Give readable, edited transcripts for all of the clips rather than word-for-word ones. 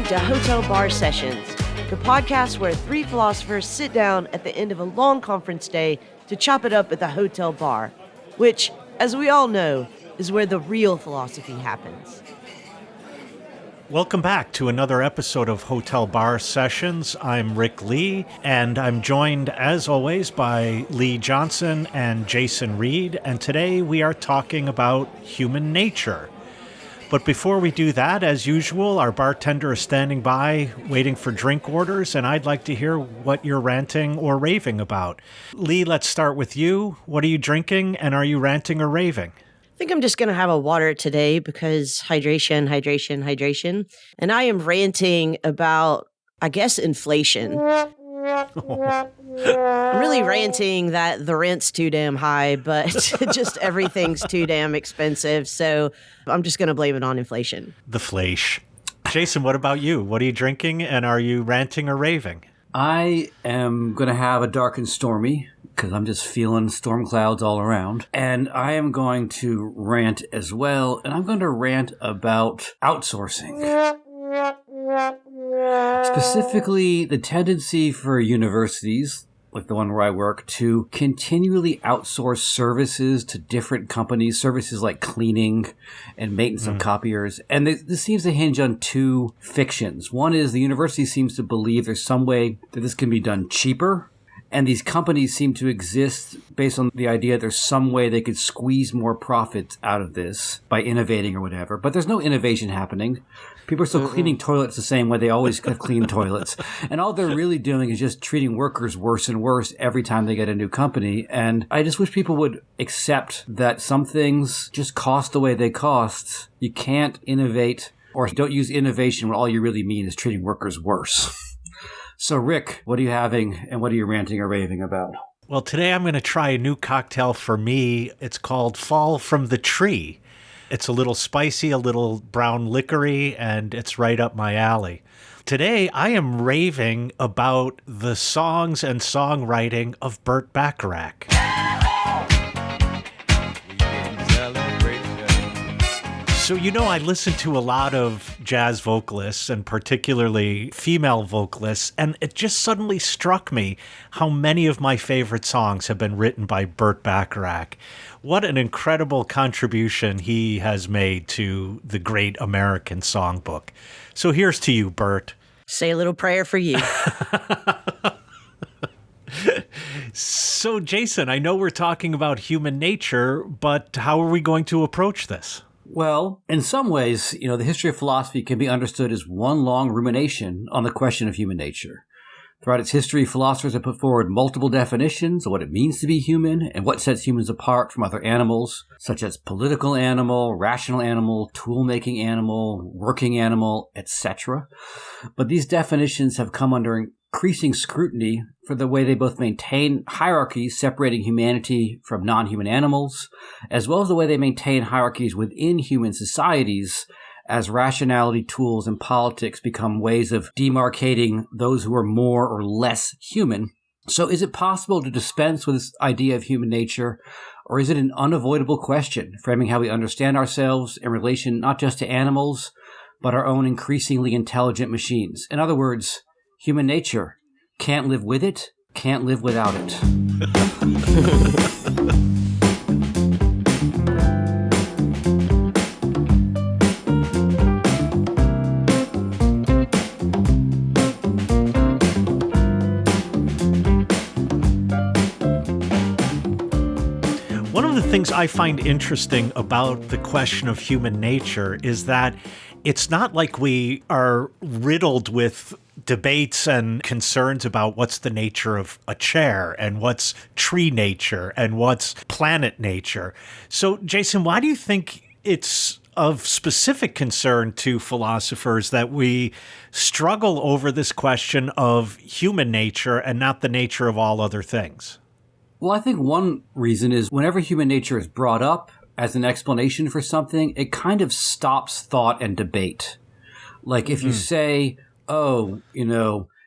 to Hotel Bar Sessions, the podcast where three philosophers sit down at the end of a long conference day to chop it up at the hotel bar, which, as we all know, is where the real philosophy happens. Welcome back to another episode of Hotel Bar Sessions. I'm Rick Lee, and I'm joined, as always, by Lee Johnson and Jason Reed, and today we are talking about human nature. But before we do that, as usual, our bartender is standing by, waiting for drink orders, and I'd like to hear what you're ranting or raving about. Lee, let's start with you. What are you drinking, and are you ranting or raving? I think I'm just going to have a water today because hydration. And I am ranting about, I guess, inflation. I'm really ranting that the rent's too damn high, but just everything's too damn expensive. So I'm just going to blame it on inflation. The flash. Jason, what about you? What are you drinking, and are you ranting or raving? I am going to have a dark and stormy because I'm just feeling storm clouds all around. And I am going to rant as well. And I'm going to rant about outsourcing. Specifically, the tendency for universities, like the one where I work, to continually outsource services to different companies, services like cleaning and maintenance of copiers. And this seems to hinge on two fictions. One is the university seems to believe there's some way that this can be done cheaper. And these companies seem to exist based on the idea there's some way they could squeeze more profits out of this by innovating or whatever. But there's no innovation happening. People are still cleaning toilets the same way they always have cleaned toilets. And all they're really doing is just treating workers worse and worse every time they get a new company. And I just wish people would accept that some things just cost the way they cost. You can't innovate or don't use innovation when all you really mean is treating workers worse. So, Rick, what are you having and what are you ranting or raving about? Well, today I'm going to try a new cocktail for me. It's called Fall from the Tree. It's a little spicy, a little brown liquor-y, and it's right up my alley. Today, I am raving about the songs and songwriting of Burt Bacharach. So, I listen to a lot of jazz vocalists and particularly female vocalists, and it just suddenly struck me how many of my favorite songs have been written by Burt Bacharach. What an incredible contribution he has made to the great American songbook. So here's to you, Burt. Say a little prayer for you. So, Jason, I know we're talking about human nature, but how are we going to approach this? Well, in some ways, the history of philosophy can be understood as one long rumination on the question of human nature. Throughout its history, philosophers have put forward multiple definitions of what it means to be human and what sets humans apart from other animals, such as political animal, rational animal, tool-making animal, working animal, etc. But these definitions have come under increasing scrutiny for the way they both maintain hierarchies separating humanity from non-human animals, as well as the way they maintain hierarchies within human societies as rationality tools and politics become ways of demarcating those who are more or less human. So is it possible to dispense with this idea of human nature, or is it an unavoidable question, framing how we understand ourselves in relation not just to animals, but our own increasingly intelligent machines? In other words, human nature can't live with it, can't live without it. One of the things I find interesting about the question of human nature is that it's not like we are riddled with debates and concerns about what's the nature of a chair and what's tree nature and what's planet nature. So, Jason, why do you think it's of specific concern to philosophers that we struggle over this question of human nature and not the nature of all other things? Well, I think one reason is whenever human nature is brought up as an explanation for something, it kind of stops thought and debate. Like if you say,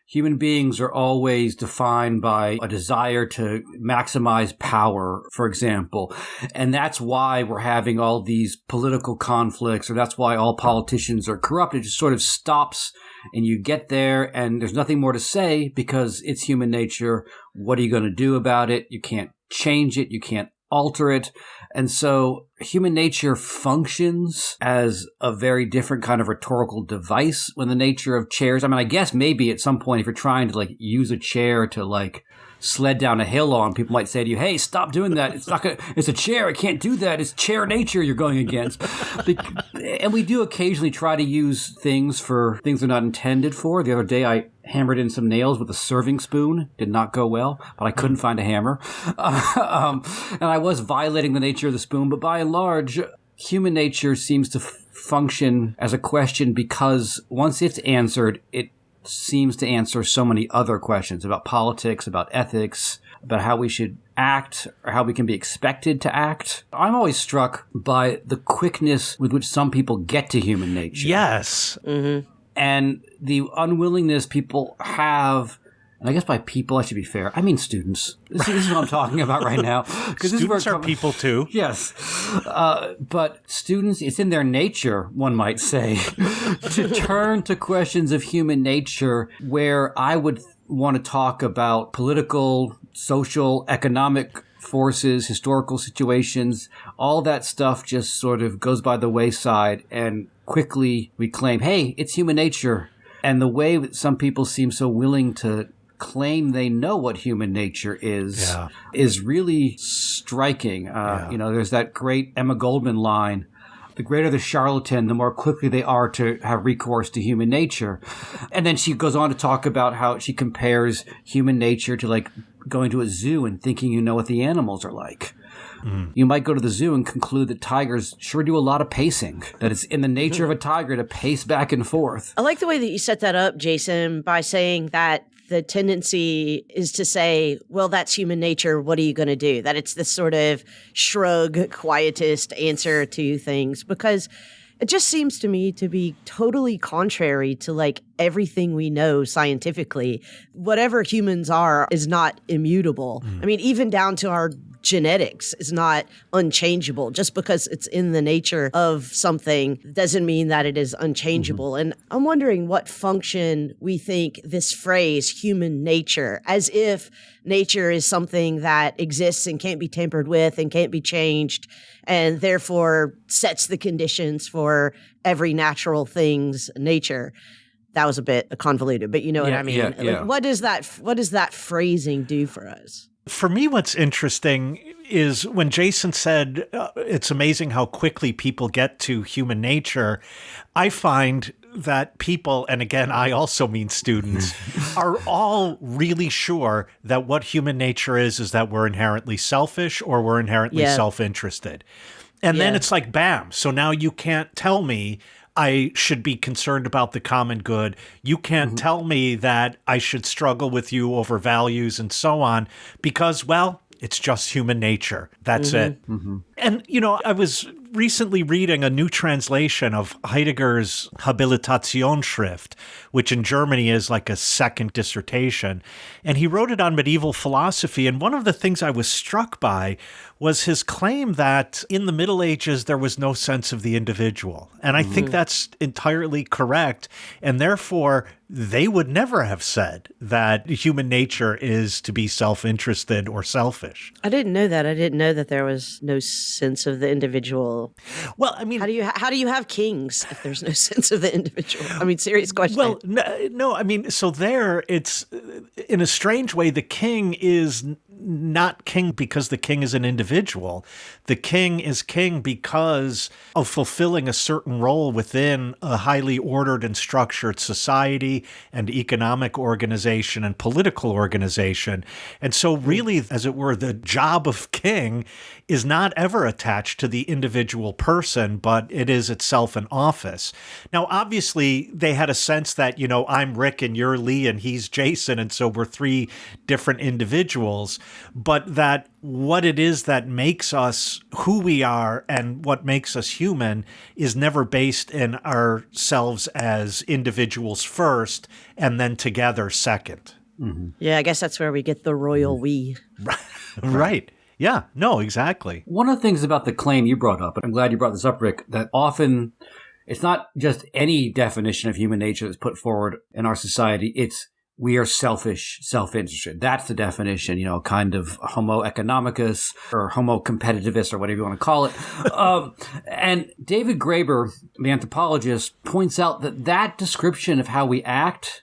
human beings are always defined by a desire to maximize power, for example. And that's why we're having all these political conflicts, or that's why all politicians are corrupt. It just sort of stops and you get there and there's nothing more to say because it's human nature. What are you going to do about it? You can't change it. You can't alter it. And so human nature functions as a very different kind of rhetorical device when the nature of chairs. I mean, I guess maybe at some point, if you're trying to use a chair to sled down a hill on, people might say to you, hey, stop doing that. It's not gonna, it's a chair. It can't do that. It's chair nature you're going against. And we do occasionally try to use things for things they're not intended for. The other day, I hammered in some nails with a serving spoon. Did not go well, but I couldn't find a hammer. And I was violating the nature of the spoon, but by and large, human nature seems to function as a question because once it's answered, it seems to answer so many other questions about politics, about ethics, about how we should act or how we can be expected to act. I'm always struck by the quickness with which some people get to human nature. Yes. Mm-hmm. And the unwillingness people have, and I guess by people, I should be fair, I mean students. This is what I'm talking about right now. Students are people too. Yes. But students, it's in their nature, one might say, to turn to questions of human nature where I would want to talk about political, social, economic forces, historical situations. All that stuff just sort of goes by the wayside and quickly we claim, hey, it's human nature. And the way that some people seem so willing to claim they know what human nature is really striking. There's that great Emma Goldman line, the greater the charlatan, the more quickly they are to have recourse to human nature. And then she goes on to talk about how she compares human nature to going to a zoo and thinking you know what the animals are like. Mm. You might go to the zoo and conclude that tigers sure do a lot of pacing, that it's in the nature of a tiger to pace back and forth. I like the way that you set that up, Jason, by saying that the tendency is to say, well, that's human nature. What are you going to do? That it's this sort of shrug, quietist answer to things, because it just seems to me to be totally contrary to everything we know scientifically. Whatever humans are is not immutable. I mean, even down to our genetics is not unchangeable. Just because it's in the nature of something doesn't mean that it is unchangeable. And I'm wondering what function we think this phrase, human nature, as if nature is something that exists and can't be tampered with and can't be changed, and therefore sets the conditions for every natural thing's nature. That was a bit convoluted, but you know what I mean? Yeah. What does that phrasing do for us? For me, what's interesting is when Jason said it's amazing how quickly people get to human nature, I find that people, and again, I also mean students, are all really sure that what human nature is that we're inherently selfish or we're inherently self-interested. And then it's like, bam. So now you can't tell me I should be concerned about the common good. You can't tell me that I should struggle with you over values and so on because, well, it's just human nature. That's it. And, I was recently reading a new translation of Heidegger's Habilitationsschrift, which in Germany is like a second dissertation. And he wrote it on medieval philosophy. And one of the things I was struck by was his claim that in the Middle Ages, there was no sense of the individual. And I think that's entirely correct. And therefore, they would never have said that human nature is to be self-interested or selfish. I didn't know that. I didn't know that there was no sense of the individual. Well, I mean, how do you have kings if there's no sense of the individual? I mean, serious question. Well, no, I mean, so there it's in a strange way, the king is not king because the king is an individual. The king is king because of fulfilling a certain role within a highly ordered and structured society and economic organization and political organization. And so really, as it were, the job of king is not ever attached to the individual person, but it is itself an office. Now, obviously, they had a sense that, I'm Rick and you're Lee and he's Jason, and so we're three different individuals. but that what it is that makes us who we are and what makes us human is never based in ourselves as individuals first and then together second. Mm-hmm. Yeah, I guess that's where we get the royal we. Right. Yeah, no, exactly. One of the things about the claim you brought up, and I'm glad you brought this up, Rick, that often it's not just any definition of human nature that's put forward in our society. It's we are selfish, self-interested. That's the definition, kind of homo economicus or homo competitivist or whatever you want to call it. And David Graeber, the anthropologist, points out that description of how we act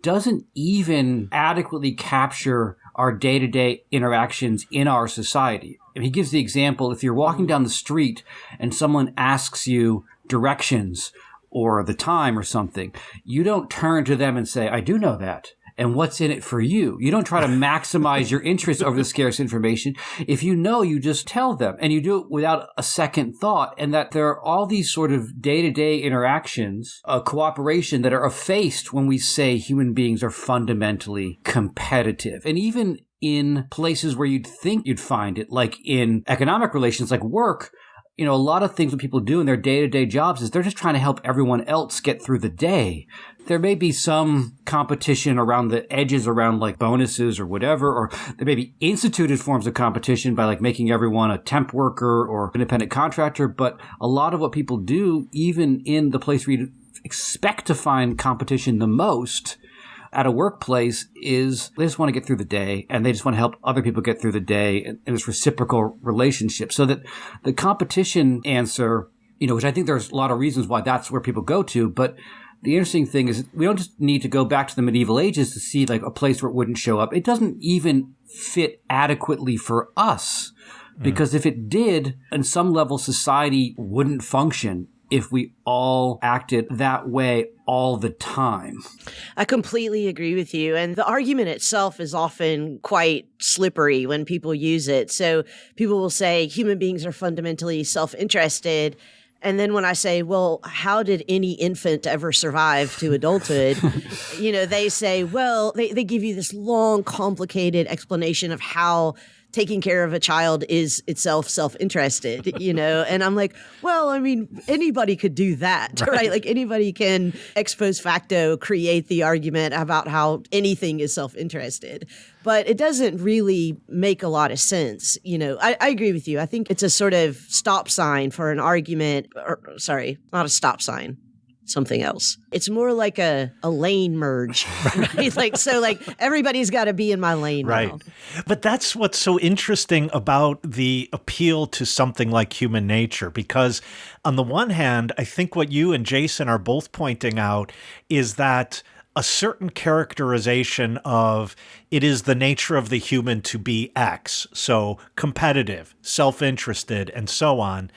doesn't even adequately capture our day-to-day interactions in our society. And he gives the example, if you're walking down the street and someone asks you directions or the time or something, you don't turn to them and say, I do know that. And what's in it for you? You don't try to maximize your interest over the scarce information. If you know, you just tell them, and you do it without a second thought. And that there are all these sort of day-to-day interactions, cooperation that are effaced when we say human beings are fundamentally competitive. And even in places where you'd think you'd find it, like in economic relations, like work, a lot of things that people do in their day-to-day jobs is they're just trying to help everyone else get through the day. There may be some competition around the edges around like bonuses or whatever, or there may be instituted forms of competition by like making everyone a temp worker or independent contractor. But a lot of what people do, even in the place where you expect to find competition the most, at a workplace, is they just want to get through the day and they just want to help other people get through the day in this reciprocal relationship. So that the competition answer, which I think there's a lot of reasons why that's where people go to, but the interesting thing is we don't just need to go back to the medieval ages to see like a place where it wouldn't show up. It doesn't even fit adequately for us because if it did, on some level, society wouldn't function if we all acted that way all the time. I completely agree with you. And the argument itself is often quite slippery when people use it. So people will say human beings are fundamentally self-interested. And then when I say, well, how did any infant ever survive to adulthood? They say, well, they give you this long, complicated explanation of how taking care of a child is itself self-interested, and I'm like, well, I mean, anybody could do that, right? Like anybody can ex post facto create the argument about how anything is self-interested, but it doesn't really make a lot of sense. I agree with you. I think it's a sort of stop sign for an argument, not a stop sign. Something else. It's more like a lane merge, right? Like everybody's got to be in my lane right now. But that's what's so interesting about the appeal to something like human nature, because on the one hand, I think what you and Jason are both pointing out is that a certain characterization of it is the nature of the human to be X, so competitive, self-interested, and so on,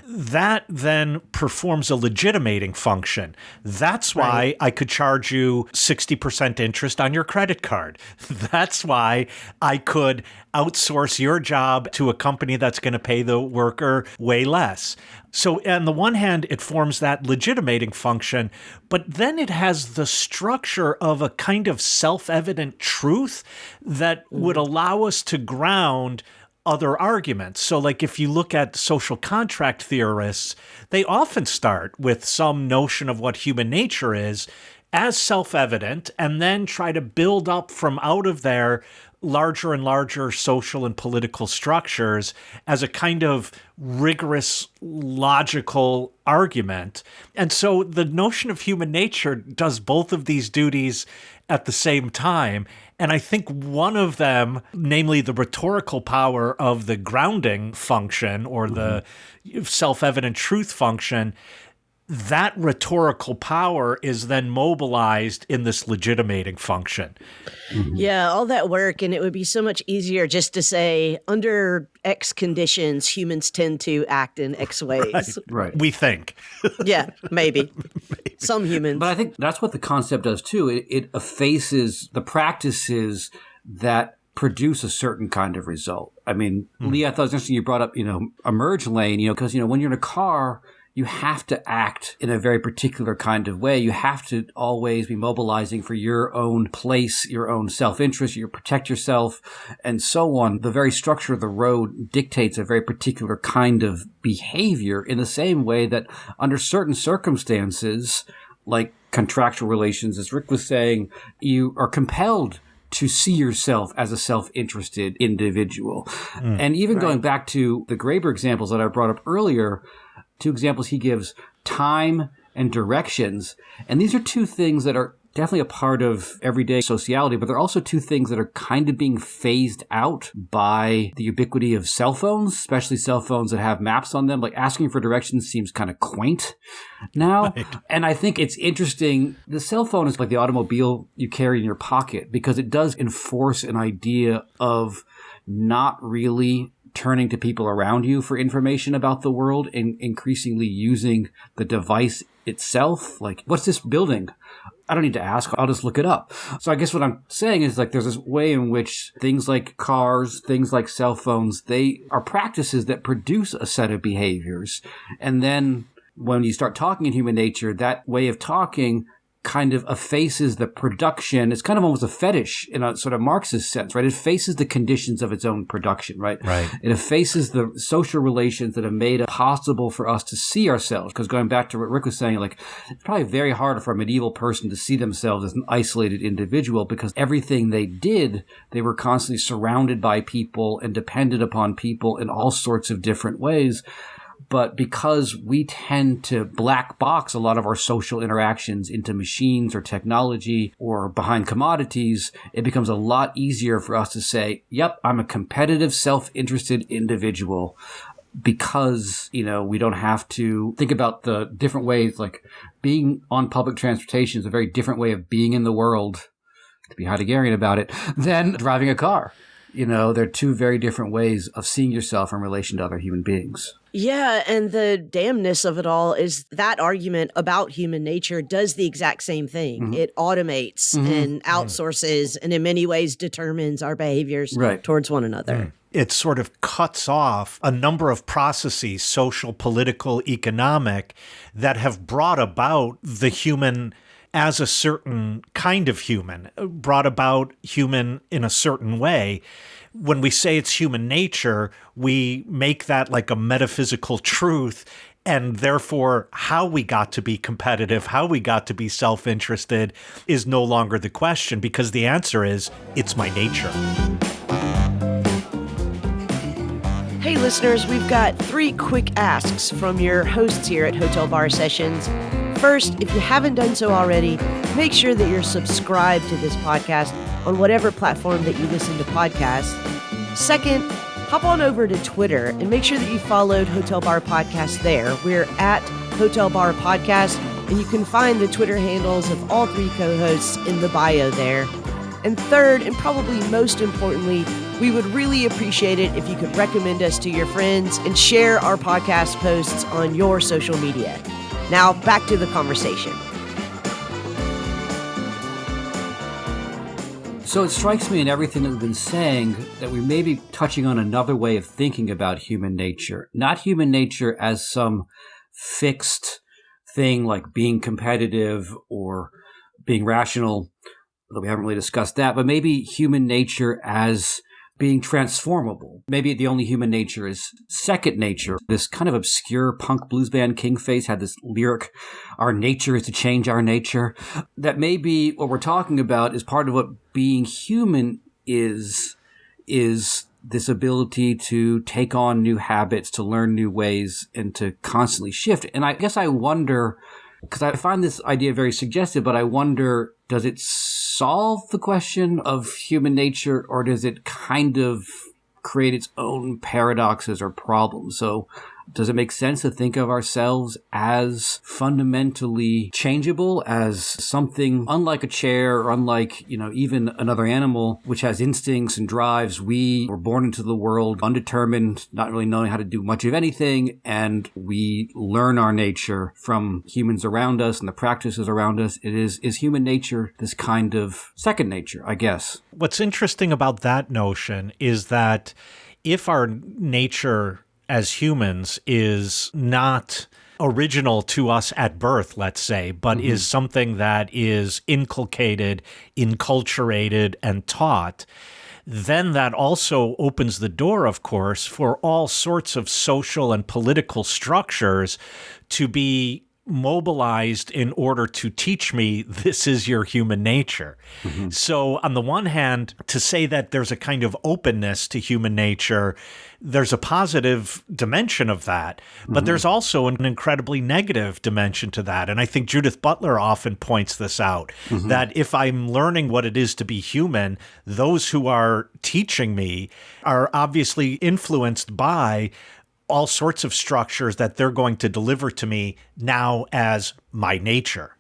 that then performs a legitimating function. That's why I could charge you 60% interest on your credit card. That's why I could outsource your job to a company that's going to pay the worker way less. So on the one hand, it forms that legitimating function, but then it has the structure of a kind of self-evident truth that would allow us to ground other arguments. So like if you look at social contract theorists, they often start with some notion of what human nature is as self-evident and then try to build up from out of there larger and larger social and political structures as a kind of rigorous, logical argument. And so the notion of human nature does both of these duties at the same time. And I think one of them, namely the rhetorical power of the grounding function or the self-evident truth function, that rhetorical power is then mobilized in this legitimating function. Yeah, all that work, and it would be so much easier just to say, under X conditions, humans tend to act in X ways. Right. We think. Yeah, maybe. Some humans. But I think that's what the concept does too. It effaces the practices that produce a certain kind of result. I mean, Lee, I thought it was interesting you brought up, a merge lane, because, when you're in a car, you have to act in a very particular kind of way. You have to always be mobilizing for your own place, your own self-interest, you protect yourself, and so on. The very structure of the road dictates a very particular kind of behavior in the same way that under certain circumstances, like contractual relations, as Rick was saying, you are compelled to see yourself as a self-interested individual. And even going back to the Graeber examples that I brought up earlier, two examples he gives, time and directions. And these are two things that are definitely a part of everyday sociality, but they're also two things that are kind of being phased out by the ubiquity of cell phones, especially cell phones that have maps on them. Like asking for directions seems kind of quaint now. Right. And I think it's interesting. The cell phone is like the automobile you carry in your pocket because it does enforce an idea of not really turning to people around you for information about the world and increasingly using the device itself. Like, what's this building? I don't need to ask. I'll just look it up. So I guess what I'm saying is like there's this way in which things like cars, things like cell phones, they are practices that produce a set of behaviors. And then when you start talking in human nature, that way of talking kind of effaces the production. It's kind of almost a fetish in a sort of Marxist sense, right? It effaces the conditions of its own production, right? Right. It effaces the social relations that have made it possible for us to see ourselves. Because going back to what Rick was saying, like, it's probably very hard for a medieval person to see themselves as an isolated individual because everything they did, they were constantly surrounded by people and dependent upon people in all sorts of different ways. But because we tend to black box a lot of our social interactions into machines or technology or behind commodities, it becomes a lot easier for us to say, yep, I'm a competitive, self-interested individual because, you know, we don't have to think about the different ways, like being on public transportation is a very different way of being in the world, to be Heideggerian about it, than driving a car. You know, they're two very different ways of seeing yourself in relation to other human beings. Yeah, and the damnness of it all is that argument about human nature does the exact same thing. Mm-hmm. It automates and outsources and in many ways determines our behaviors towards one another. It sort of cuts off a number of processes, social, political, economic, that have brought about the human as a certain kind of human, brought about human in a certain way. When we say it's human nature, we make that like a metaphysical truth, and therefore how we got to be competitive, how we got to be self-interested is no longer the question, because the answer is, it's my nature. Hey listeners, we've got 3 quick asks from your hosts here at Hotel Bar Sessions. First, if you haven't done so already, make sure that you're subscribed to this podcast on whatever platform that you listen to podcasts. Second, hop on over to Twitter and make sure that you followed Hotel Bar Podcast there. We're at Hotel Bar Podcast, and you can find the Twitter handles of all 3 co-hosts in the bio there. And third, and probably most importantly, we would really appreciate it if you could recommend us to your friends and share our podcast posts on your social media. Now, back to the conversation. So it strikes me in everything that we've been saying that we may be touching on another way of thinking about human nature. Not human nature as some fixed thing like being competitive or being rational, although we haven't really discussed that, but maybe human nature as being transformable. Maybe the only human nature is second nature. This kind of obscure punk blues band King Face had this lyric, our nature is to change our nature. That maybe what we're talking about is part of what being human is this ability to take on new habits, to learn new ways, and to constantly shift. And I guess I wonder, because I find this idea very suggestive, but I wonder, does it solve the question of human nature, or does it kind of create its own paradoxes or problems? So does it make sense to think of ourselves as fundamentally changeable, as something unlike a chair or unlike, even another animal, which has instincts and drives? We were born into the world undetermined, not really knowing how to do much of anything, and we learn our nature from humans around us and the practices around us. Is human nature this kind of second nature, I guess? What's interesting about that notion is that if our nature as humans is not original to us at birth, let's say, but is something that is inculcated, enculturated, and taught, then that also opens the door, of course, for all sorts of social and political structures to be mobilized in order to teach me this is your human nature. So on the one hand, to say that there's a kind of openness to human nature, there's a positive dimension of that, but there's also an incredibly negative dimension to that. And I think Judith Butler often points this out, that if I'm learning what it is to be human, those who are teaching me are obviously influenced by all sorts of structures that they're going to deliver to me now as my nature.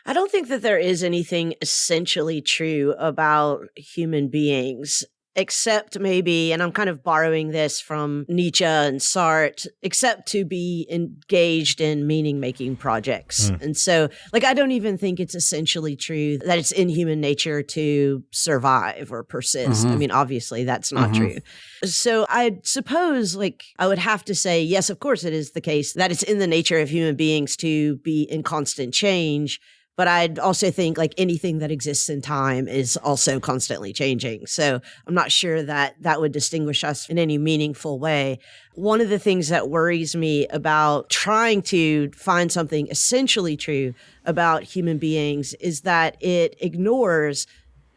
I don't think that there is anything essentially true about human beings, except maybe, and I'm kind of borrowing this from Nietzsche and Sartre, except to be engaged in meaning-making projects. And so, I don't even think it's essentially true that it's in human nature to survive or persist. I mean, obviously, that's not true. So I suppose, I would have to say, yes, of course it is the case that it's in the nature of human beings to be in constant change. But I'd also think anything that exists in time is also constantly changing. So I'm not sure that that would distinguish us in any meaningful way. One of the things that worries me about trying to find something essentially true about human beings is that it ignores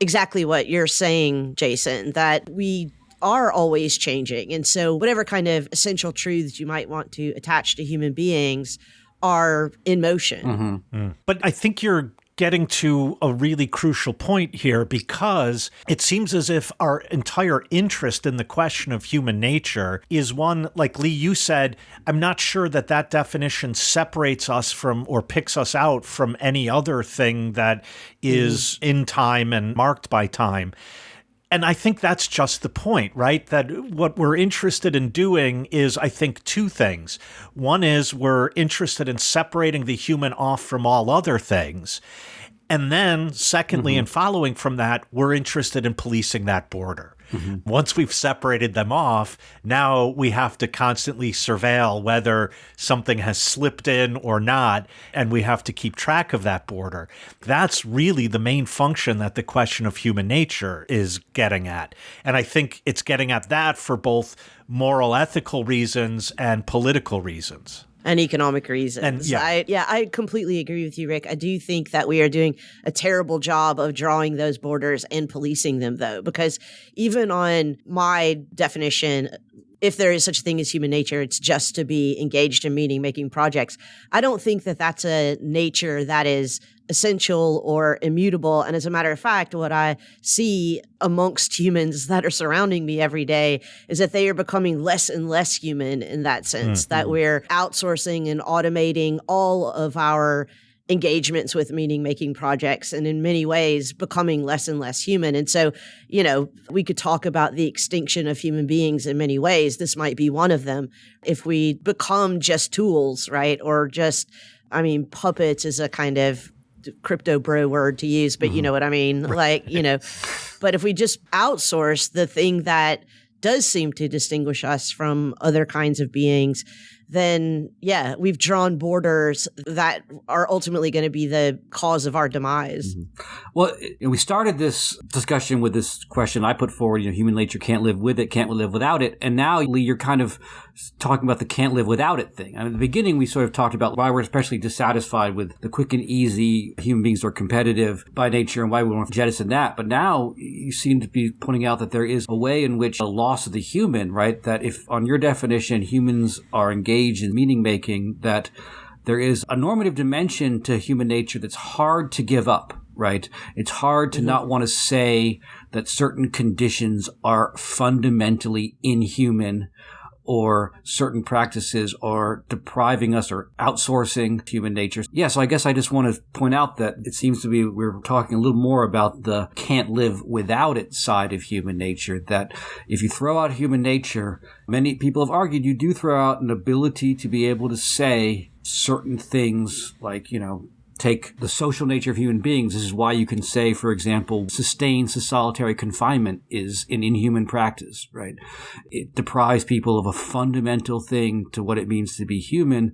exactly what you're saying, Jason, that we are always changing. And so whatever kind of essential truths you might want to attach to human beings are in motion. But I think you're getting to a really crucial point here, because it seems as if our entire interest in the question of human nature is one, like Lee, you said, I'm not sure that that definition separates us from or picks us out from any other thing that is in time and marked by time. And I think that's just the point, right? That what we're interested in doing is, I think, two things. One is we're interested in separating the human off from all other things. And then secondly, and following from that, we're interested in policing that border. Once we've separated them off, now we have to constantly surveil whether something has slipped in or not, and we have to keep track of that border. That's really the main function that the question of human nature is getting at. And I think it's getting at that for both moral, ethical reasons and political reasons. And economic reasons. And, I completely agree with you, Rick. I do think that we are doing a terrible job of drawing those borders and policing them, though, because even on my definition, if there is such a thing as human nature, it's just to be engaged in meaning-making projects. I don't think that that's a nature that is essential or immutable. And as a matter of fact, what I see amongst humans that are surrounding me every day is that they are becoming less and less human in that sense, that we're outsourcing and automating all of our engagements with meaning-making projects, and in many ways becoming less and less human. And so, we could talk about the extinction of human beings in many ways. This might be one of them. If we become just tools, right? Or just, puppets is a kind of crypto bro word to use, but you know what I mean? But if we just outsource the thing that does seem to distinguish us from other kinds of beings, then we've drawn borders that are ultimately going to be the cause of our demise. Well, we started this discussion with this question I put forward, human nature can't live with it, can't live without it. And now, Lee, you're kind of talking about the can't live without it thing. At the beginning, we sort of talked about why we're especially dissatisfied with the quick and easy. Human beings are competitive by nature and why we want to jettison that. But now you seem to be pointing out that there is a way in which a loss of the human, right? That if on your definition, humans are engaged in meaning making, that there is a normative dimension to human nature that's hard to give up, right? It's hard to not want to say that certain conditions are fundamentally inhuman, or certain practices are depriving us or outsourcing human nature. Yeah, so I guess I just want to point out that it seems to be we're talking a little more about the can't live without it side of human nature, that if you throw out human nature, many people have argued you do throw out an ability to be able to say certain things like, take the social nature of human beings. This is why you can say, for example, sustained solitary confinement is an inhuman practice, right? It deprives people of a fundamental thing to what it means to be human.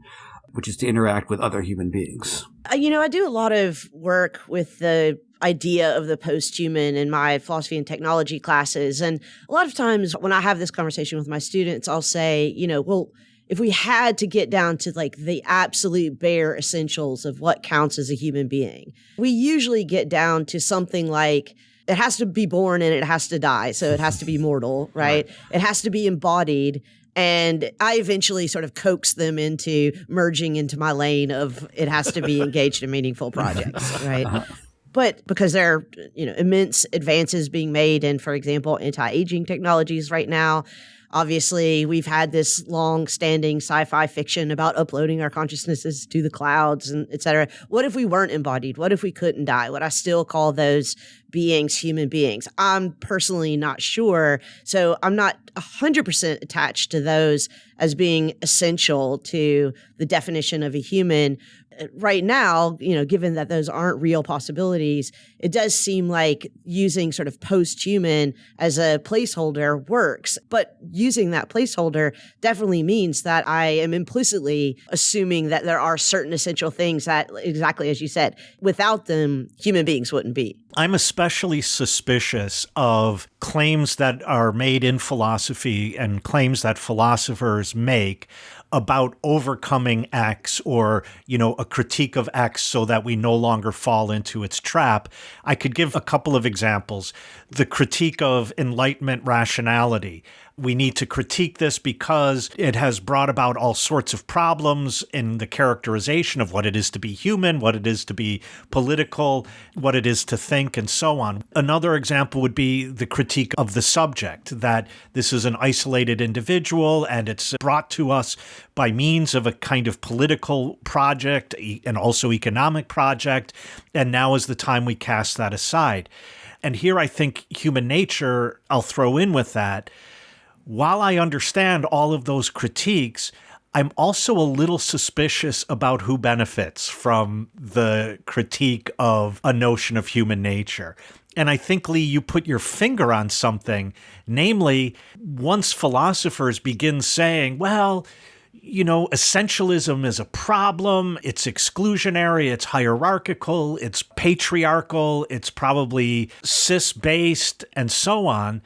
which is to interact with other human beings. I do a lot of work with the idea of the post-human in my philosophy and technology classes. And a lot of times when I have this conversation with my students, I'll say, well, if we had to get down to like the absolute bare essentials of what counts as a human being, we usually get down to something like it has to be born and it has to die. So it has to be mortal, right? It has to be embodied. And I eventually sort of coax them into merging into my lane of it has to be engaged in meaningful projects, right? But because there are, immense advances being made in, for example, anti-aging technologies right now. Obviously, we've had this long-standing sci-fi fiction about uploading our consciousnesses to the clouds and et cetera. What if we weren't embodied? What if we couldn't die? Would I still call those beings human beings? I'm personally not sure. So I'm not 100% attached to those as being essential to the definition of a human. Right now, given that those aren't real possibilities, it does seem like using sort of post-human as a placeholder works. But using that placeholder definitely means that I am implicitly assuming that there are certain essential things that, exactly as you said, without them, human beings wouldn't be. I'm especially suspicious of claims that are made in philosophy and claims that philosophers make about overcoming X or, a critique of X so that we no longer fall into its trap. I could give a couple of examples. The critique of Enlightenment rationality. We need to critique this because it has brought about all sorts of problems in the characterization of what it is to be human, what it is to be political, what it is to think, and so on. Another example would be the critique of the subject, that this is an isolated individual and it's brought to us by means of a kind of political project and also economic project, and now is the time we cast that aside. And here I think human nature, I'll throw in with that. While I understand all of those critiques, I'm also a little suspicious about who benefits from the critique of a notion of human nature. And I think, Lee, you put your finger on something, namely, once philosophers begin saying, well, essentialism is a problem, it's exclusionary, it's hierarchical, it's patriarchal, it's probably cis-based, and so on.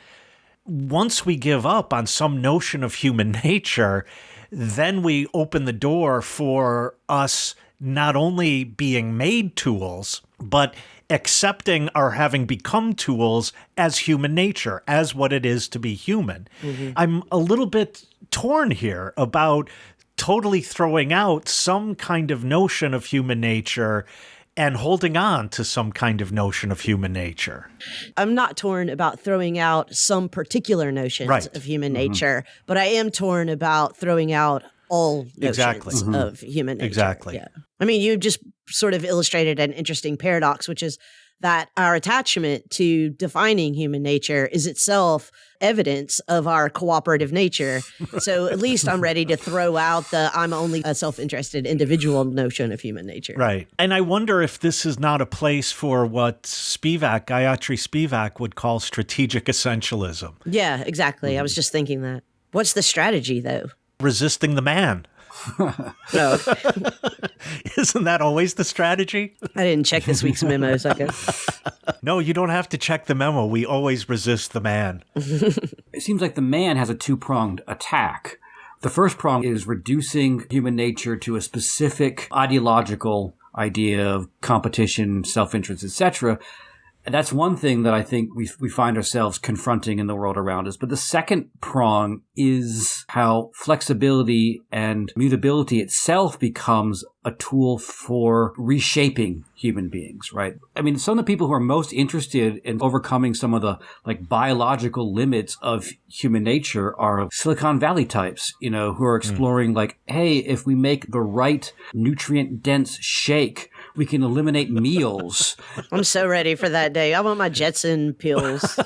Once we give up on some notion of human nature, then we open the door for us not only being made tools, but accepting our having become tools as human nature, as what it is to be human. Mm-hmm. I'm a little bit torn here about totally throwing out some kind of notion of human nature and holding on to some kind of notion of human nature. I'm not torn about throwing out some particular notions of human nature, but I am torn about throwing out all notions of human nature. Exactly. Yeah. I mean, you just sort of illustrated an interesting paradox, which is that our attachment to defining human nature is itself evidence of our cooperative nature. So at least I'm ready to throw out the I'm only a self-interested individual notion of human nature. Right. And I wonder if this is not a place for what Gayatri Spivak would call strategic essentialism. Yeah, exactly. I was just thinking that. What's the strategy, though? Resisting the man. No. Isn't that always the strategy? I didn't check this week's memos, I guess. No, you don't have to check the memo. We always resist the man. It seems like the man has a two-pronged attack. The first prong is reducing human nature to a specific ideological idea of competition, self-interest, etc. And that's one thing that I think we find ourselves confronting in the world around us. But the second prong is how flexibility and mutability itself becomes a tool for reshaping human beings, right? I mean, some of the people who are most interested in overcoming some of the biological limits of human nature are Silicon Valley types, who are exploring hey, if we make the right nutrient-dense shake, we can eliminate meals. I'm so ready for that day. I want my Jetson pills.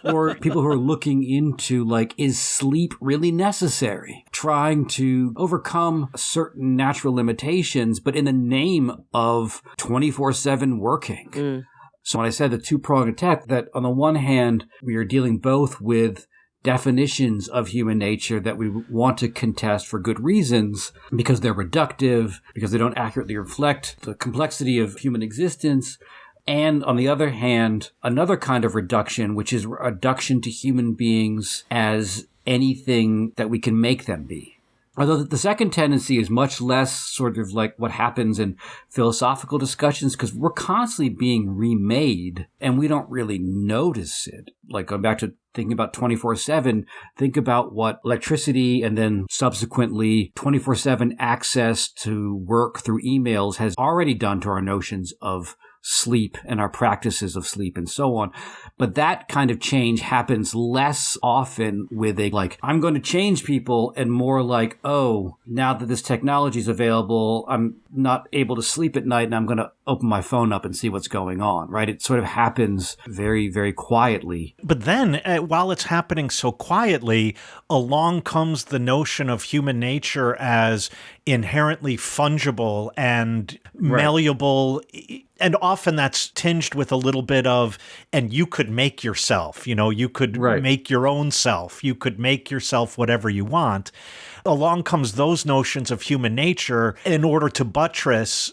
Or people who are looking into, is sleep really necessary? Trying to overcome certain natural limitations, but in the name of 24/7 working. So when I said the two-pronged attack, that on the one hand, we are dealing both with definitions of human nature that we want to contest for good reasons, because they're reductive, because they don't accurately reflect the complexity of human existence. And on the other hand, another kind of reduction, which is reduction to human beings as anything that we can make them be. Although the second tendency is much less sort of like what happens in philosophical discussions, because we're constantly being remade and we don't really notice it. Like going back to thinking about 24/7, think about what electricity and then subsequently 24/7 access to work through emails has already done to our notions of sleep and our practices of sleep and so on. But that kind of change happens less often with a like, I'm going to change people, and more like, oh, now that this technology is available, I'm not able to sleep at night and I'm going to open my phone up and see what's going on, right? It sort of happens very, very quietly. But then, while it's happening so quietly, along comes the notion of human nature as inherently fungible and malleable. And often that's tinged with a little bit of, and you could make yourself, you could make your own self. You could make yourself whatever you want. Along comes those notions of human nature in order to buttress,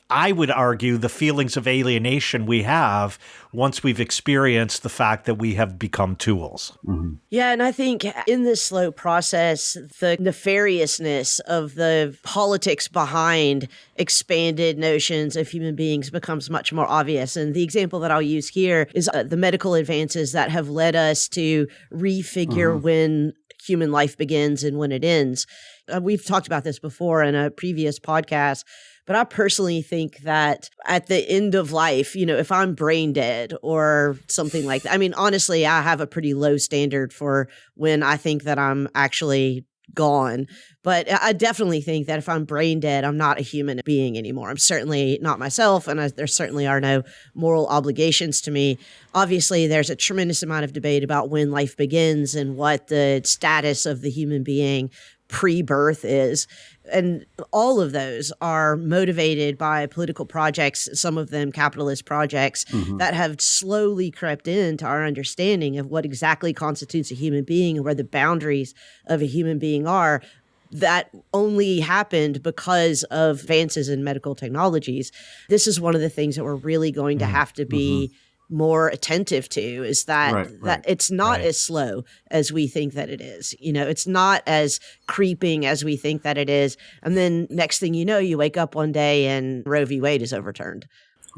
I would argue, the feelings of alienation we have once we've experienced the fact that we have become tools. Mm-hmm. Yeah, and I think in this slow process, the nefariousness of the politics behind expanded notions of human beings becomes much more obvious. And the example that I'll use here is the medical advances that have led us to refigure when human life begins and when it ends. We've talked about this before in a previous podcast, but I personally think that at the end of life, if I'm brain dead or something like that, I mean, honestly, I have a pretty low standard for when I think that I'm actually gone. But I definitely think that if I'm brain dead, I'm not a human being anymore. I'm certainly not myself, and there certainly are no moral obligations to me. Obviously, there's a tremendous amount of debate about when life begins and what the status of the human being pre-birth is. And all of those are motivated by political projects, some of them capitalist projects, that have slowly crept into our understanding of what exactly constitutes a human being and where the boundaries of a human being are. That only happened because of advances in medical technologies. This is one of the things that we're really going to have to be more attentive to, is that that it's not as slow as we think that it is. It's not as creeping as we think that it is. And then next thing you know, you wake up one day and Roe v. Wade is overturned.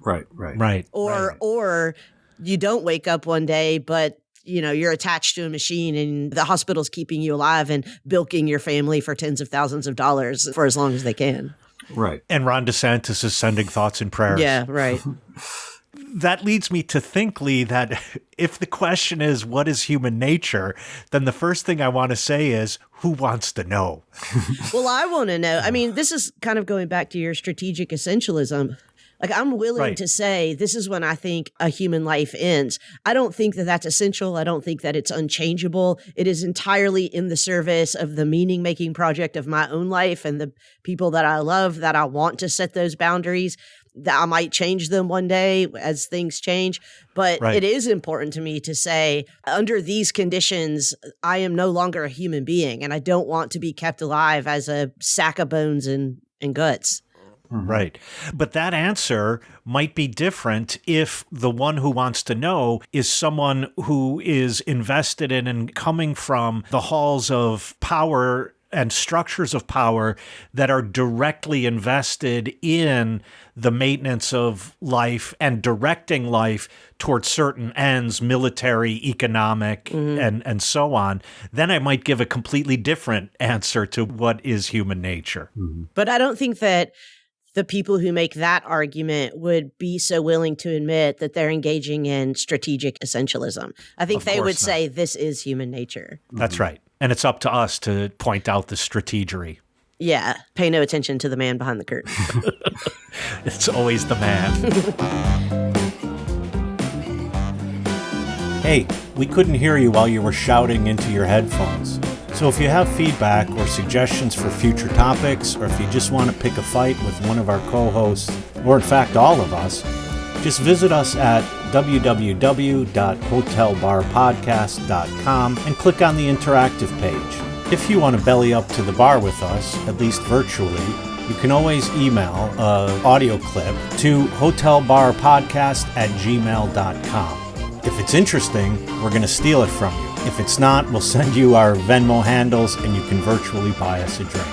Right. Or you don't wake up one day, but you're attached to a machine and the hospital's keeping you alive and bilking your family for tens of thousands of dollars for as long as they can. Right. And Ron DeSantis is sending thoughts and prayers. Yeah, right. That leads me to think, Lee, that if the question is, what is human nature, then the first thing I want to say is, who wants to know? Well, I want to know. I mean, this is kind of going back to your strategic essentialism. Like, I'm willing to say this is when I think a human life ends. I don't think that that's essential. I don't think that it's unchangeable. It is entirely in the service of the meaning-making project of my own life and the people that I love, that I want to set those boundaries. That I might change them one day as things change. But it is important to me to say, under these conditions, I am no longer a human being, and I don't want to be kept alive as a sack of bones and guts. Right. But that answer might be different if the one who wants to know is someone who is invested in and coming from the halls of power and structures of power that are directly invested in the maintenance of life and directing life towards certain ends, military, economic, and so on, then I might give a completely different answer to what is human nature. But I don't think that the people who make that argument would be so willing to admit that they're engaging in strategic essentialism. I think they would say this is human nature. That's right. And it's up to us to point out the strategery. Yeah. Pay no attention to the man behind the curtain. It's always the man. Hey, we couldn't hear you while you were shouting into your headphones. So if you have feedback or suggestions for future topics, or if you just want to pick a fight with one of our co-hosts, or in fact all of us, Just visit us at www.hotelbarpodcast.com and click on the interactive page. If you want to belly up to the bar with us, at least virtually, you can always email an audio clip to hotelbarpodcast@gmail.com. If it's interesting, we're going to steal it from you. If it's not, we'll send you our Venmo handles and you can virtually buy us a drink.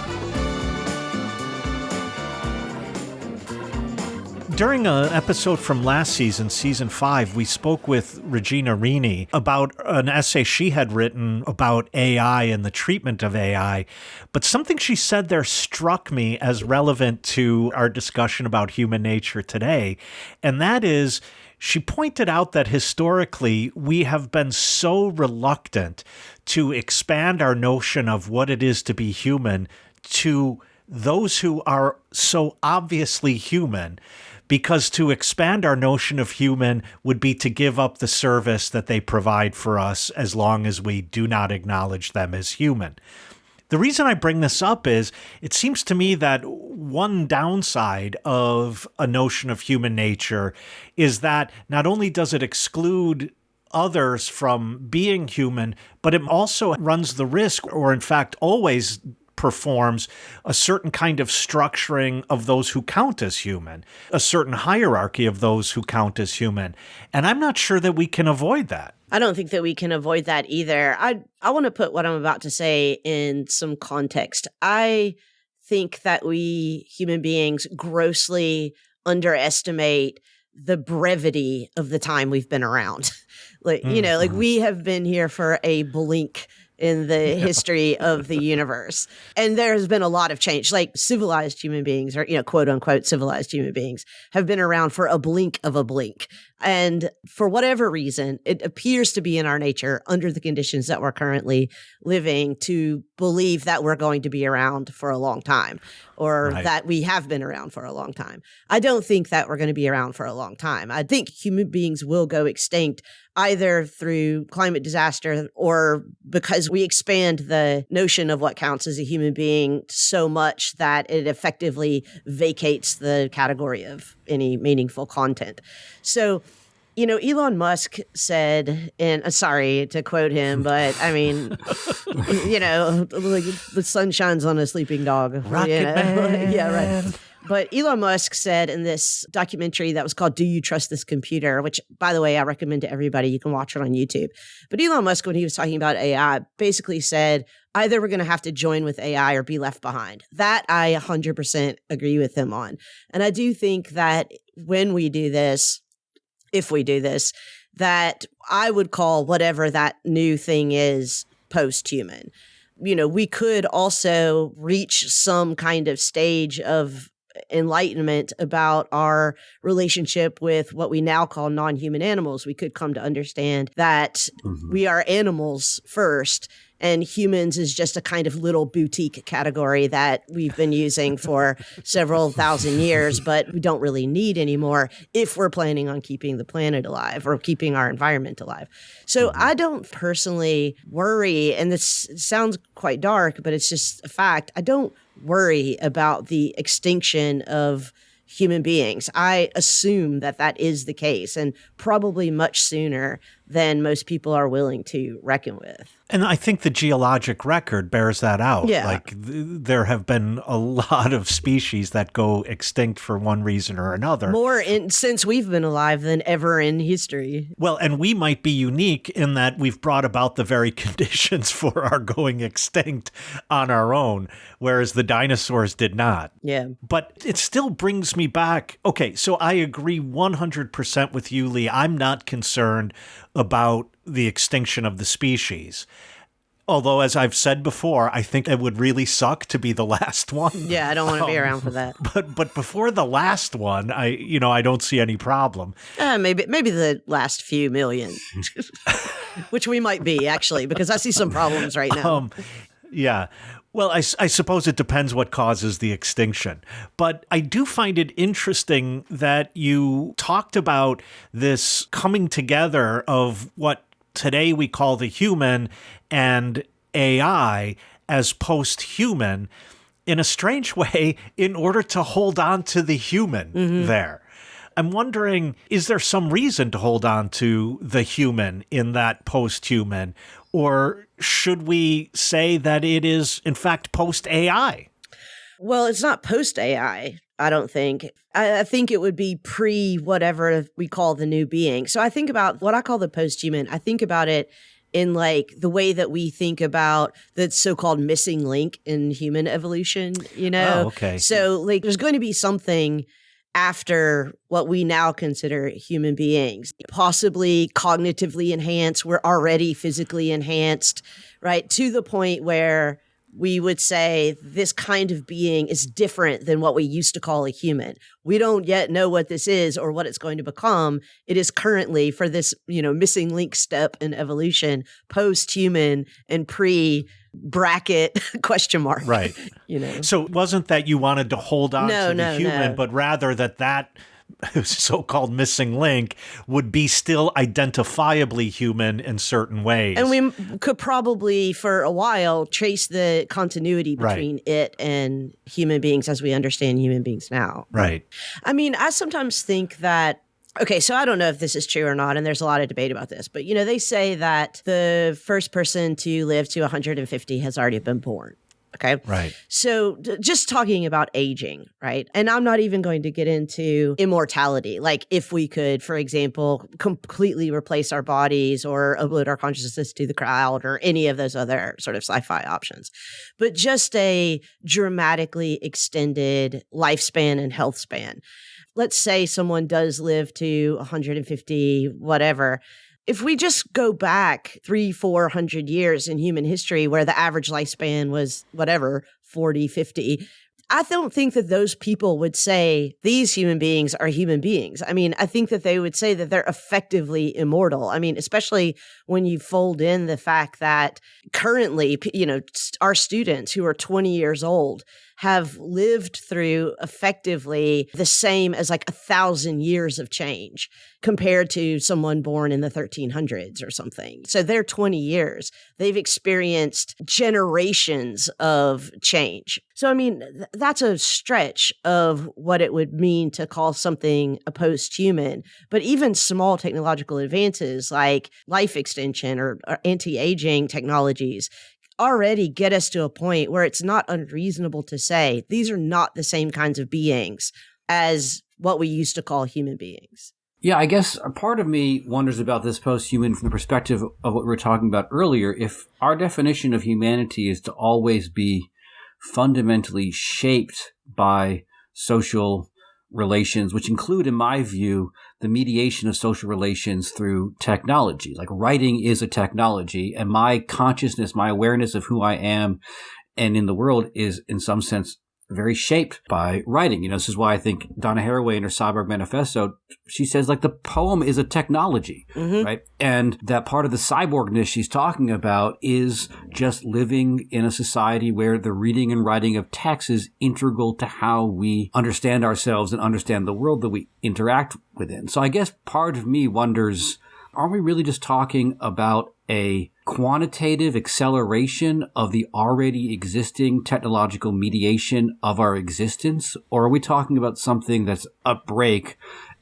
During an episode from last season, season 5, we spoke with Regina Rini about an essay she had written about AI and the treatment of AI. But something she said there struck me as relevant to our discussion about human nature today. And that is, she pointed out that historically we have been so reluctant to expand our notion of what it is to be human to those who are so obviously human, because to expand our notion of human would be to give up the service that they provide for us as long as we do not acknowledge them as human. The reason I bring this up is it seems to me that one downside of a notion of human nature is that not only does it exclude others from being human, but it also runs the risk, or in fact always performs, a certain kind of structuring of those who count as human, a certain hierarchy of those who count as human. And I'm not sure that we can avoid that. I don't think that we can avoid that either. I want to put what I'm about to say in some context. I think that we human beings grossly underestimate the brevity of the time we've been around. Like we have been here for a blink in the history of the universe. And there has been a lot of change. Like civilized human beings, or, quote unquote, civilized human beings have been around for a blink of a blink. And for whatever reason, it appears to be in our nature, under the conditions that we're currently living, to believe that we're going to be around for a long time, or that we have been around for a long time. I don't think that we're going to be around for a long time. I think human beings will go extinct either through climate disaster or because we expand the notion of what counts as a human being so much that it effectively vacates the category of any meaningful content. So, Elon Musk said, and sorry to quote him, but I mean, like the sun shines on a sleeping dog. Rocket Man. Yeah, right. But Elon Musk said in this documentary that was called Do You Trust This Computer, which, by the way, I recommend to everybody. You can watch it on YouTube. But Elon Musk, when he was talking about AI, basically said, either we're going to have to join with AI or be left behind. That I 100% agree with him on. And I do think that when we do this, if we do this, that I would call whatever that new thing is post-human. We could also reach some kind of stage of enlightenment about our relationship with what we now call non-human animals. We could come to understand that we are animals first, and humans is just a kind of little boutique category that we've been using for several thousand years, but we don't really need anymore if we're planning on keeping the planet alive or keeping our environment alive. So I don't personally worry, and this sounds quite dark, but it's just a fact. I don't worry about the extinction of human beings. I assume that that is the case, and probably much sooner than most people are willing to reckon with. And I think the geologic record bears that out. Yeah. Like there have been a lot of species that go extinct for one reason or another. More since we've been alive than ever in history. Well, and we might be unique in that we've brought about the very conditions for our going extinct on our own, whereas the dinosaurs did not. Yeah. But it still brings me back. Okay, so I agree 100% with you, Lee. I'm not concerned about the extinction of the species. Although, as I've said before, I think it would really suck to be the last one. Yeah, I don't want to be around for that. But before the last one, I don't see any problem. Maybe the last few million, which we might be, actually, because I see some problems right now. Yeah. Well, I suppose it depends what causes the extinction. But I do find it interesting that you talked about this coming together of what today we call the human and AI as post-human in a strange way in order to hold on to the human there. I'm wondering, is there some reason to hold on to the human in that post-human? Or should we say that it is, in fact, post-AI? Well, it's not post-AI, I don't think. I think it would be pre-whatever we call the new being. So I think about what I call the post-human. I think about it in like the way that we think about the so-called missing link in human evolution, you know? Oh, okay. So like there's going to be something after what we now consider human beings, possibly cognitively enhanced. We're already physically enhanced, right? To the point where we would say this kind of being is different than what we used to call a human. We don't yet know what this is or what it's going to become. It is currently, for this, missing link step in evolution, post-human and pre-bracket question mark. Right. So it wasn't that you wanted to hold on to the human, but rather that so-called missing link would be still identifiably human in certain ways. And we could probably, for a while, trace the continuity between it and human beings as we understand human beings now. Right. I mean, I sometimes think that, okay, so I don't know if this is true or not, and there's a lot of debate about this, but, they say that the first person to live to 150 has already been born. Okay. Right. So just talking about aging, right? And I'm not even going to get into immortality. Like if we could, for example, completely replace our bodies or upload our consciousness to the cloud or any of those other sort of sci-fi options, but just a dramatically extended lifespan and health span. Let's say someone does live to 150, whatever. If we just go back 300-400 years in human history where the average lifespan was 40, 50, I don't think that those people would say these human beings are human beings. I mean, I think that they would say that they're effectively immortal. I mean, especially when you fold in the fact that currently, our students who are 20 years old have lived through effectively the same as like 1,000 years of change compared to someone born in the 1300s or something. So they're 20 years. They've experienced generations of change. So, I mean, that's a stretch of what it would mean to call something a post-human. But even small technological advances like life extension or anti-aging technologies already get us to a point where it's not unreasonable to say these are not the same kinds of beings as what we used to call human beings. Yeah, I guess a part of me wonders about this post-human from the perspective of what we were talking about earlier. If our definition of humanity is to always be fundamentally shaped by social relations, which include, in my view, the mediation of social relations through technology. Like writing is a technology, and my consciousness, my awareness of who I am and in the world is, in some sense, very shaped by writing. This is why I think Donna Haraway in her Cyborg Manifesto, she says like the poem is a technology, right? And that part of the cyborgness she's talking about is just living in a society where the reading and writing of text is integral to how we understand ourselves and understand the world that we interact within. So I guess part of me wonders, are we really just talking about a quantitative acceleration of the already existing technological mediation of our existence? Or are we talking about something that's a break,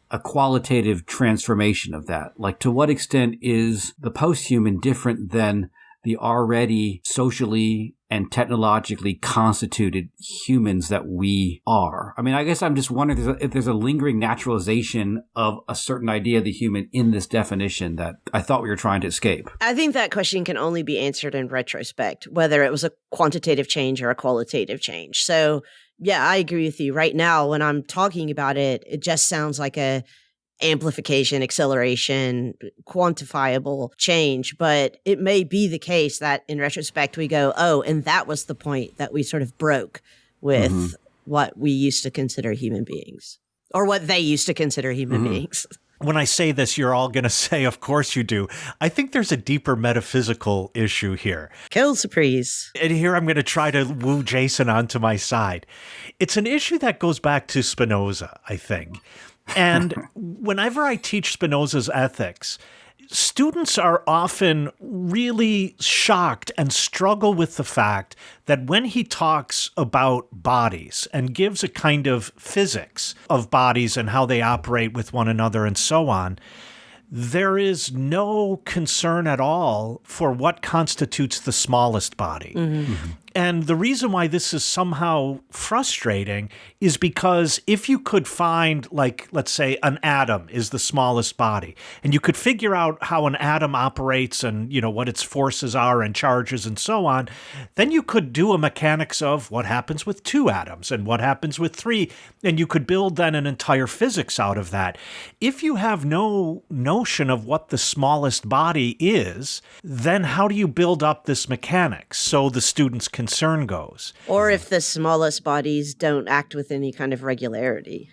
a qualitative transformation of that? Like, to what extent is the post-human different than the already socially and technologically constituted humans that we are? I mean, I guess I'm just wondering if there's a lingering naturalization of a certain idea of the human in this definition that I thought we were trying to escape. I think that question can only be answered in retrospect, whether it was a quantitative change or a qualitative change. So, yeah, I agree with you. Right now, when I'm talking about it, it just sounds like a amplification, acceleration, quantifiable change. But it may be the case that in retrospect we go, oh, and that was the point that we sort of broke with what we used to consider human beings, or what they used to consider human beings. When I say this, you're all going to say, of course you do. I think there's a deeper metaphysical issue here. Kill surprise. And here I'm going to try to woo Jason onto my side. It's an issue that goes back to Spinoza, I think. And whenever I teach Spinoza's ethics, students are often really shocked and struggle with the fact that when he talks about bodies and gives a kind of physics of bodies and how they operate with one another and so on, there is no concern at all for what constitutes the smallest body. And the reason why this is somehow frustrating is because if you could find, like, let's say an atom is the smallest body, and you could figure out how an atom operates and, what its forces are and charges and so on, then you could do a mechanics of what happens with 2 atoms and what happens with 3, and you could build then an entire physics out of that. If you have no notion of what the smallest body is, then how do you build up this mechanics so the students concern goes? Or if the smallest bodies don't act with any kind of regularity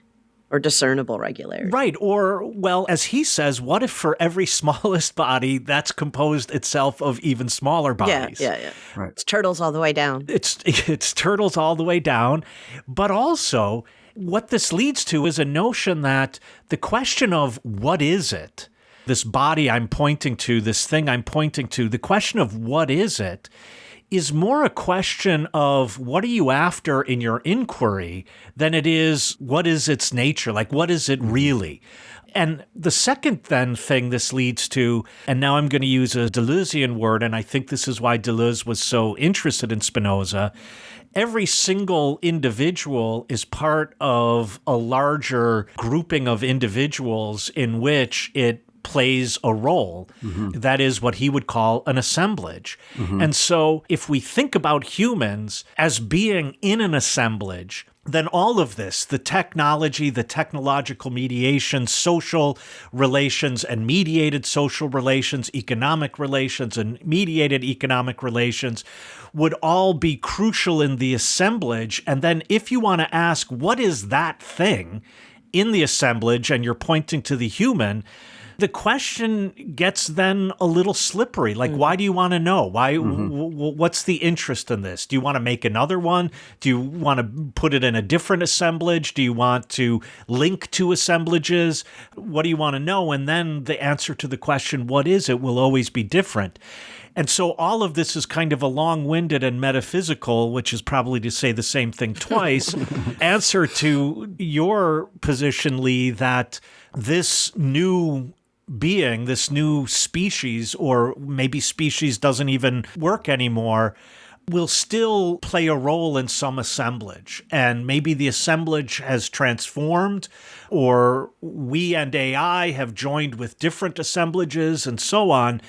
or discernible regularity. Right. Or, well, as he says, what if for every smallest body that's composed itself of even smaller bodies? Yeah. Right. It's turtles all the way down. It's turtles all the way down. But also, what this leads to is a notion that the question of what is it, this body I'm pointing to, this thing I'm pointing to, the question of what is it, is more a question of what are you after in your inquiry than it is what is its nature, like what is it really? And the second then thing this leads to, and now I'm going to use a Deleuzian word, and I think this is why Deleuze was so interested in Spinoza, every single individual is part of a larger grouping of individuals in which it plays a role. That is what he would call an assemblage. And so if we think about humans as being in an assemblage, then all of this, the technology, the technological mediation, social relations and mediated social relations, economic relations and mediated economic relations, would all be crucial in the assemblage. And then if you want to ask, what is that thing in the assemblage, and you're pointing to the human, the question gets then a little slippery. Like, why do you want to know? Why? What's the interest in this? Do you want to make another one? Do you want to put it in a different assemblage? Do you want to link two assemblages? What do you want to know? And then the answer to the question, what is it, will always be different. And so all of this is kind of a long-winded and metaphysical, which is probably to say the same thing twice, answer to your position, Lee, that this new being, this new species, or maybe species doesn't even work anymore, will still play a role in some assemblage. And maybe the assemblage has transformed, or we and AI have joined with different assemblages and so on.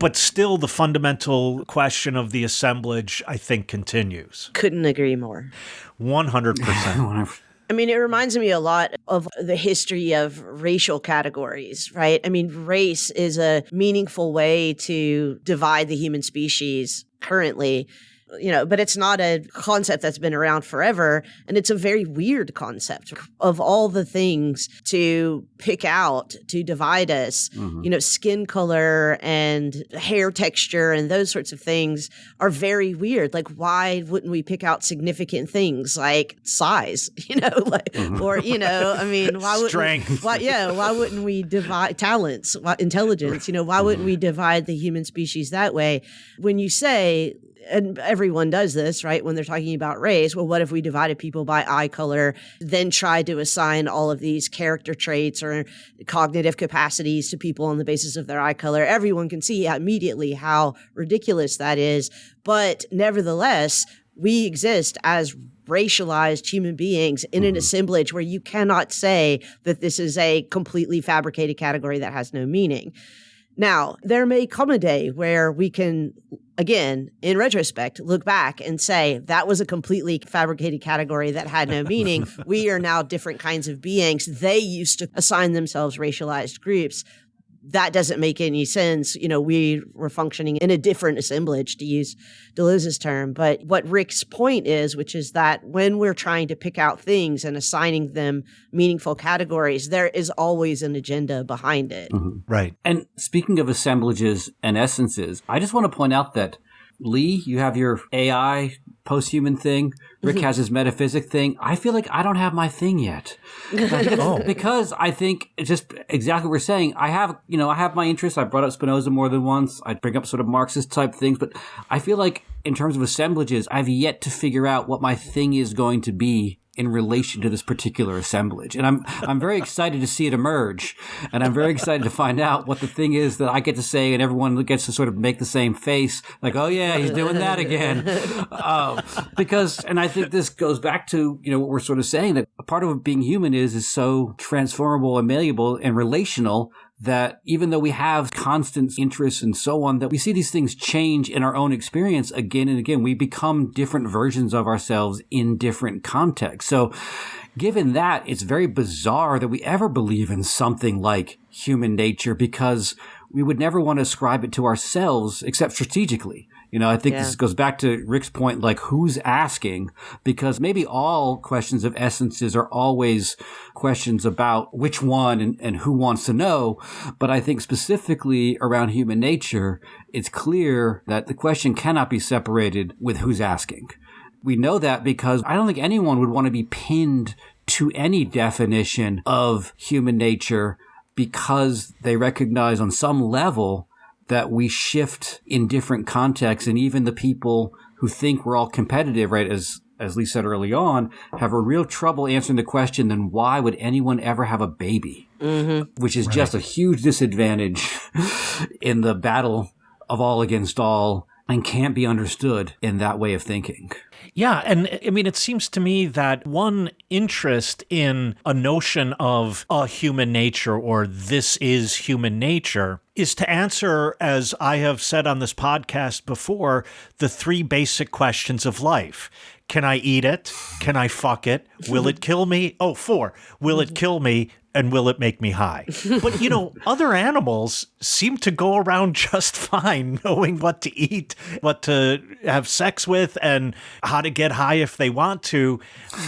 But still, the fundamental question of the assemblage, I think, continues. Couldn't agree more. 100%. I mean, it reminds me a lot of the history of racial categories, right? I mean, race is a meaningful way to divide the human species currently, but it's not a concept that's been around forever. And it's a very weird concept. Of all the things to pick out to divide us, skin color and hair texture and those sorts of things are very weird. Like, why wouldn't we pick out significant things like size, or, I mean, why wouldn't strength? Why wouldn't we divide talents, intelligence, why wouldn't we divide the human species that way? When you say, and everyone does this, right, when they're talking about race, well, what if we divided people by eye color, then tried to assign all of these character traits or cognitive capacities to people on the basis of their eye color? Everyone can see immediately how ridiculous that is. But nevertheless, we exist as racialized human beings in an assemblage where you cannot say that this is a completely fabricated category that has no meaning. Now, there may come a day where we can, again, in retrospect, look back and say that was a completely fabricated category that had no meaning. We are now different kinds of beings. They used to assign themselves racialized groups. That doesn't make any sense. We were functioning in a different assemblage, to use Deleuze's term. But what Rick's point is, which is that when we're trying to pick out things and assigning them meaningful categories, there is always an agenda behind it. Right. And speaking of assemblages and essences, I just want to point out that, Lee, you have your AI post-human thing. Rick has his metaphysic thing. I feel like I don't have my thing yet. Because I think it's just exactly what we're saying. I have my interests. I brought up Spinoza more than once. I bring up sort of Marxist type things, but I feel like in terms of assemblages, I've yet to figure out what my thing is going to be in relation to this particular assemblage. And I'm very excited to see it emerge. And I'm very excited to find out what the thing is that I get to say and everyone gets to sort of make the same face. Like, oh yeah, he's doing that again. And I think this goes back to, what we're sort of saying, that a part of being human is so transformable and malleable and relational that even though we have constant interests and so on, that we see these things change in our own experience again and again. We become different versions of ourselves in different contexts. So given that, it's very bizarre that we ever believe in something like human nature, because we would never want to ascribe it to ourselves except strategically. I think this goes back to Rick's point, like who's asking, because maybe all questions of essences are always questions about which one and who wants to know. But I think specifically around human nature, it's clear that the question cannot be separated with who's asking. We know that because I don't think anyone would want to be pinned to any definition of human nature, because they recognize on some level that we shift in different contexts, and even the people who think we're all competitive, right, as Lee said early on, have a real trouble answering the question, then why would anyone ever have a baby? Mm-hmm. Which is just a huge disadvantage in the battle of all against all, and can't be understood in that way of thinking. Yeah, and I mean, it seems to me that one interest in a notion of a human nature, or this is human nature, is to answer, as I have said on this podcast before, the three basic questions of life. Can I eat it? Can I fuck it? Will it kill me? Oh, 4. Will it kill me? And will it make me high? But, other animals seem to go around just fine knowing what to eat, what to have sex with, and how to get high if they want to,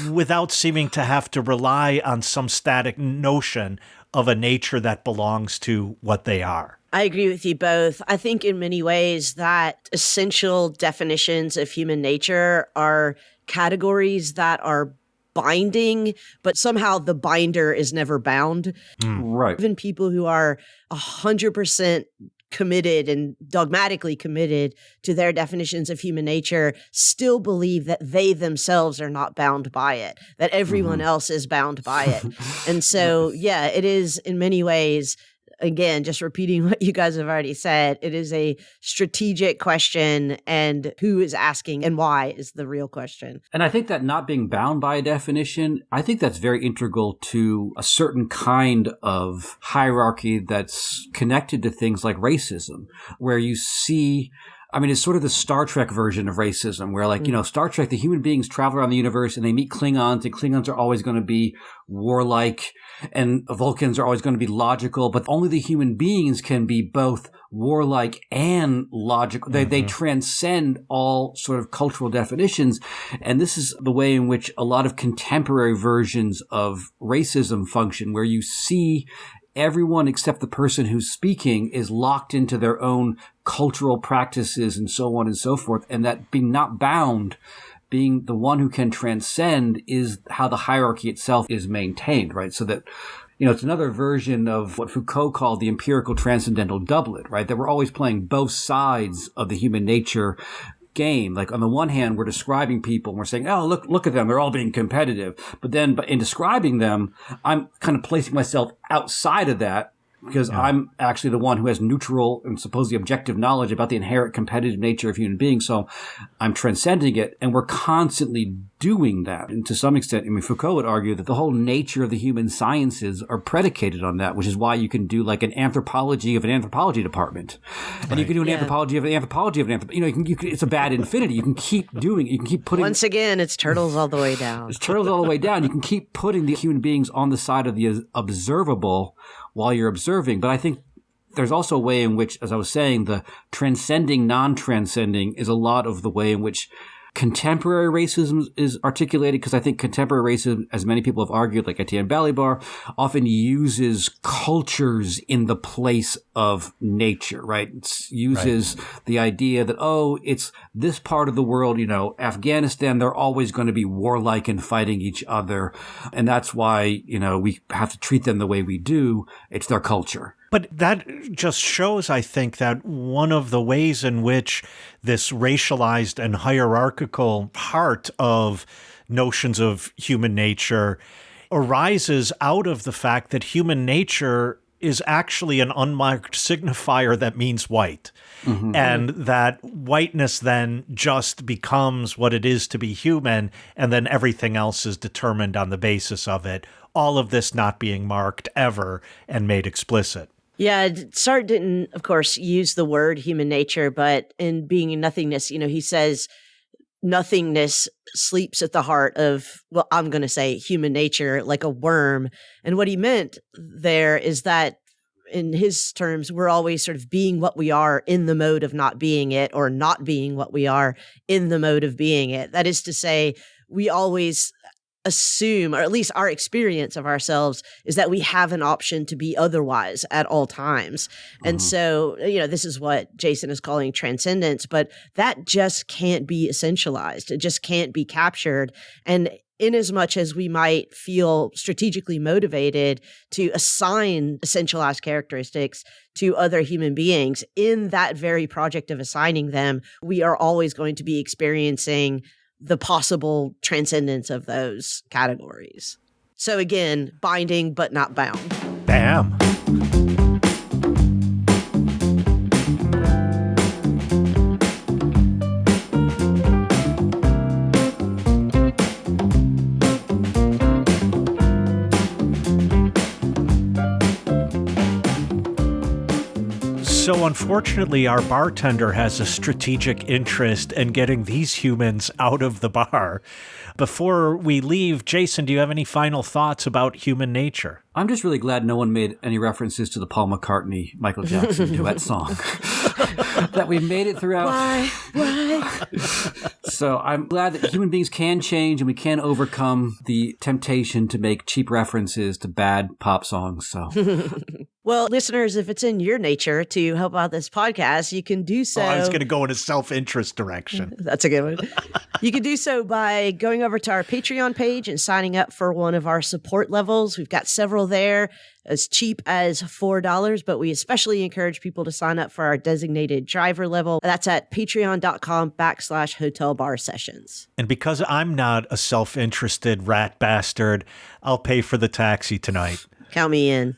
without seeming to have to rely on some static notion of a nature that belongs to what they are. I agree with you both. I think in many ways that essential definitions of human nature are categories that are binding, but somehow the binder is never bound. Right. Even people who are 100% committed and dogmatically committed to their definitions of human nature still believe that they themselves are not bound by it, that everyone else is bound by it. And so, yeah, it is in many ways, again, just repeating what you guys have already said, it is a strategic question, and who is asking and why is the real question. And I think that not being bound by a definition, I think that's very integral to a certain kind of hierarchy that's connected to things like racism, where you see, it's sort of the Star Trek version of racism where Star Trek, the human beings travel around the universe and they meet Klingons, and Klingons are always going to be warlike and Vulcans are always going to be logical, but only the human beings can be both warlike and logical. They transcend all sort of cultural definitions. And this is the way in which a lot of contemporary versions of racism function, where you see everyone except the person who's speaking is locked into their own cultural practices and so on and so forth. And that being not bound, being the one who can transcend, is how the hierarchy itself is maintained, right? So that, it's another version of what Foucault called the empirical transcendental doublet, right? That we're always playing both sides of the human nature game. Like on the one hand, we're describing people and we're saying, oh, look at them. They're all being competitive. But then in describing them, I'm kind of placing myself outside of that, because I'm actually the one who has neutral and supposedly objective knowledge about the inherent competitive nature of human beings. So I'm transcending it, and we're constantly doing that. And to some extent, Foucault would argue that the whole nature of the human sciences are predicated on that, which is why you can do like an anthropology of an anthropology department. And you can do an anthropology of an anthropology of an anthropology. It's a bad infinity. You can keep doing it. You can keep putting... Once again, it's turtles all the way down. It's turtles all the way down. You can keep putting the human beings on the side of the observable while you're observing. But I think there's also a way in which, as I was saying, the transcending non-transcending is a lot of the way in which contemporary racism is articulated, because I think contemporary racism, as many people have argued, like Etienne Balibar, often uses cultures in the place of nature, right? It uses the idea that, it's this part of the world, Afghanistan, they're always going to be warlike and fighting each other. And that's why, we have to treat them the way we do. It's their culture. But that just shows, I think, that one of the ways in which this racialized and hierarchical part of notions of human nature arises out of the fact that human nature is actually an unmarked signifier that means white. Mm-hmm. And that whiteness then just becomes what it is to be human, and then everything else is determined on the basis of it. All of this not being marked ever and made explicit. Yeah, Sartre didn't, of course, use the word human nature, but in Being Nothingness, he says nothingness sleeps at the heart of, well, I'm going to say human nature, like a worm. And what he meant there is that, in his terms, we're always sort of being what we are in the mode of not being it, or not being what we are in the mode of being it. That is to say, we always assume, or at least our experience of ourselves is that we have an option to be otherwise at all times. And so, this is what Jason is calling transcendence, but that just can't be essentialized. It just can't be captured. And in as much as we might feel strategically motivated to assign essentialized characteristics to other human beings, in that very project of assigning them, we are always going to be experiencing the possible transcendence of those categories. So again, binding but not bound. Bam. So unfortunately, our bartender has a strategic interest in getting these humans out of the bar. Before we leave, Jason, do you have any final thoughts about human nature? I'm just really glad no one made any references to the Paul McCartney, Michael Jackson duet song. That we made it throughout. Why? So I'm glad that human beings can change and we can overcome the temptation to make cheap references to bad pop songs. So, well, listeners, if it's in your nature to help out this podcast, you can do so. I was going to go in a self-interest direction. That's a good one. You can do so by going over to our Patreon page and signing up for one of our support levels. We've got several there, as cheap as $4, but we especially encourage people to sign up for our designated driver level. That's at patreon.com/hotel bar sessions. And because I'm not a self-interested rat bastard, I'll pay for the taxi tonight. Count me in.